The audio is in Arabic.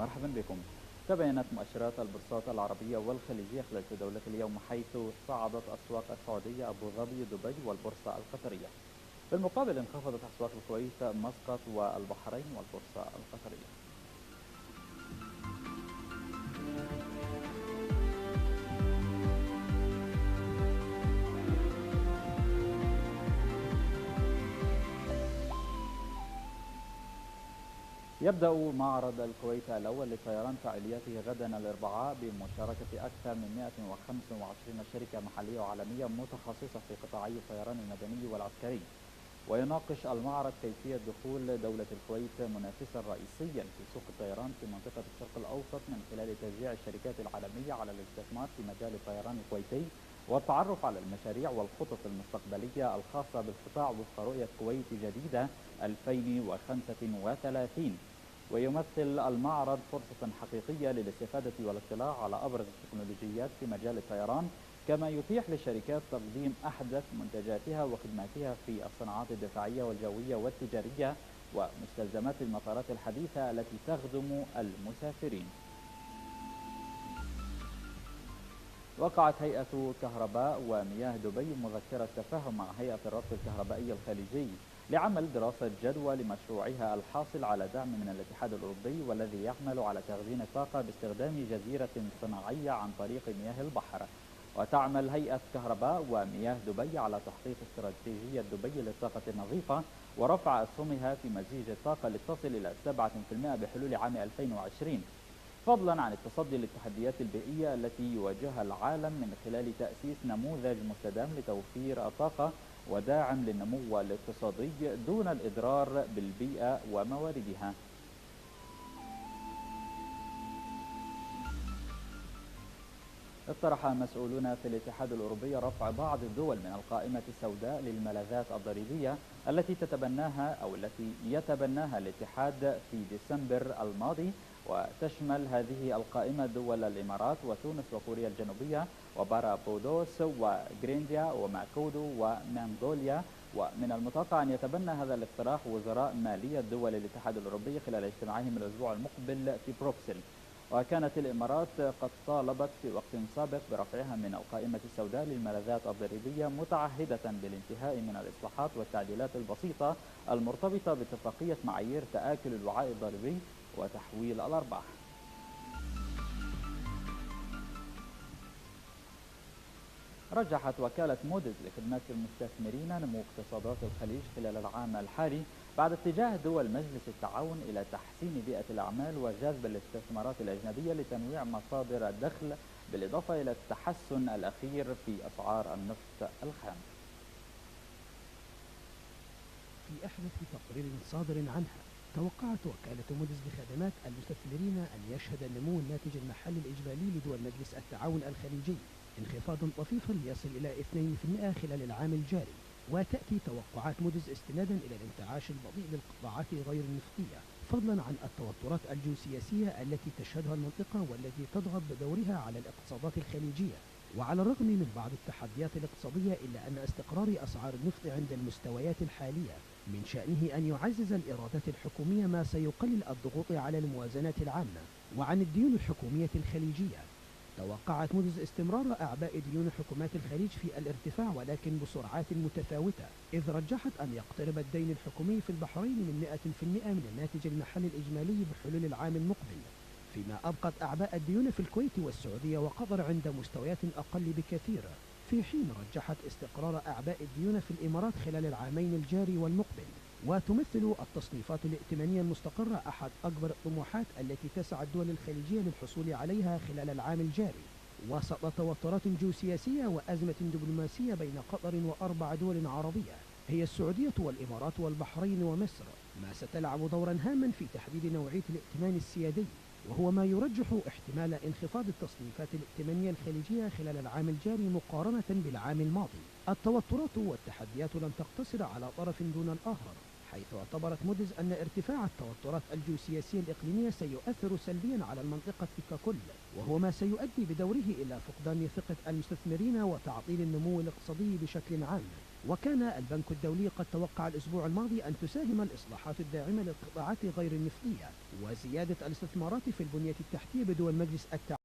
مرحبا بكم. تباينت مؤشرات البورصات العربية والخليجية خلال جولة اليوم، حيث صعدت أسواق السعودية، أبو ظبي، دبي والبورصة القطرية. بالمقابل انخفضت أسواق الكويت، مسقط والبحرين والبورصة القطرية. يبدأ معرض الكويت الأول للطيران فعالياته غدا الأربعاء بمشاركة أكثر من 125 شركة محلية وعالمية متخصصة في قطاعي الطيران المدني والعسكري. ويناقش المعرض كيفية دخول دولة الكويت منافسا رئيسيا في سوق الطيران في منطقة الشرق الأوسط من خلال تشجيع الشركات العالمية على الاستثمار في مجال الطيران الكويتي والتعرف على المشاريع والخطط المستقبلية الخاصة بالقطاع وفق رؤية كويت جديدة 2035. ويمثل المعرض فرصة حقيقية للاستفادة والاطلاع على أبرز التكنولوجيات في مجال الطيران، كما يتيح للشركات تقديم أحدث منتجاتها وخدماتها في الصناعات الدفاعية والجوية والتجارية ومستلزمات المطارات الحديثة التي تخدم المسافرين. وقعت هيئة كهرباء ومياه دبي مذكرة تفاهم مع هيئة الربط الكهربائي الخليجي لعمل دراسة جدوى لمشروعها الحاصل على دعم من الاتحاد الأوروبي، والذي يعمل على تخزين الطاقة باستخدام جزيرة صناعية عن طريق مياه البحر. وتعمل هيئة كهرباء ومياه دبي على تحقيق استراتيجية دبي للطاقة النظيفة ورفع أسهمها في مزيج الطاقة لتصل إلى 7% بحلول عام 2020، فضلا عن التصدي للتحديات البيئية التي يواجهها العالم من خلال تأسيس نموذج مستدام لتوفير الطاقة وداعم للنمو الاقتصادي دون الإضرار بالبيئة ومواردها. اقترح مسؤولون في الاتحاد الأوروبي رفع بعض الدول من القائمة السوداء للملاذات الضريبية التي يتبناها الاتحاد في ديسمبر الماضي، وتشمل هذه القائمة دول الإمارات وتونس وكوريا الجنوبية وبارابودوس وغرينيا وماكودو ومنغوليا. ومن المتوقع أن يتبنى هذا الاقتراح وزراء مالية دول الاتحاد الأوروبي خلال اجتماعهم الأسبوع المقبل في بروكسل. وكانت الإمارات قد طالبت في وقت سابق برفعها من القائمة السوداء للملاذات الضريبية، متعهدة بالانتهاء من الإصلاحات والتعديلات البسيطة المرتبطة باتفاقية معايير تآكل الوعاء الضريبي وتحويل الأرباح. رجحت وكالة موديز لخدمات المستثمرين نمو اقتصادات الخليج خلال العام الحالي بعد اتجاه دول مجلس التعاون إلى تحسين بيئة الأعمال وجذب الاستثمارات الأجنبية لتنويع مصادر الدخل، بالإضافة إلى التحسن الأخير في أسعار النفط الخام. في أحدث تقرير صادر عنها، توقعت وكالة موديز لخدمات المستثمرين أن يشهد النمو الناتج المحلي الإجمالي لدول مجلس التعاون الخليجي انخفاض طفيفا يصل إلى 2% خلال العام الجاري. وتأتي توقعات موديز استنادا إلى الانتعاش البطيء للقطاعات غير النفطية، فضلا عن التوترات الجيوسياسية التي تشهدها المنطقة والتي تضغط بدورها على الاقتصادات الخليجية. وعلى الرغم من بعض التحديات الاقتصادية إلا أن استقرار أسعار النفط عند المستويات الحالية من شأنه أن يعزز الإيرادات الحكومية، ما سيقلل الضغوط على الموازنات العامة. وعن الديون الحكومية الخليجية، توقعت موديز استمرار أعباء ديون حكومات الخليج في الارتفاع ولكن بسرعات متفاوتة، إذ رجحت أن يقترب الدين الحكومي في البحرين من 100% من الناتج المحلي الإجمالي بحلول العام المقبل، فيما أبقت أعباء الديون في الكويت والسعودية وقطر عند مستويات أقل بكثير، في حين رجحت استقرار أعباء الديون في الإمارات خلال العامين الجاري والمقبل. وتمثل التصنيفات الائتمانية المستقرة أحد أكبر الطموحات التي تسعى الدول الخليجية للحصول عليها خلال العام الجاري، وسط توترات جيوسياسية وأزمة دبلوماسية بين قطر وأربع دول عربية هي السعودية والإمارات والبحرين ومصر، ما ستلعب دورا هاما في تحديد نوعية الائتمان السيادي، وهو ما يرجح احتمال انخفاض التصنيفات الائتمانية الخليجية خلال العام الجاري مقارنة بالعام الماضي. التوترات والتحديات لن تقتصر على طرف دون الآخر، حيث اعتبرت موديز أن ارتفاع التوترات الجيوسياسية الإقليمية سيؤثر سلبيا على المنطقة ككل، وهو ما سيؤدي بدوره إلى فقدان ثقة المستثمرين وتعطيل النمو الاقتصادي بشكل عام. وكان البنك الدولي قد توقع الأسبوع الماضي أن تساهم الإصلاحات الداعمة للقطاعات غير النفطية وزيادة الاستثمارات في البنية التحتية بدول مجلس التعاون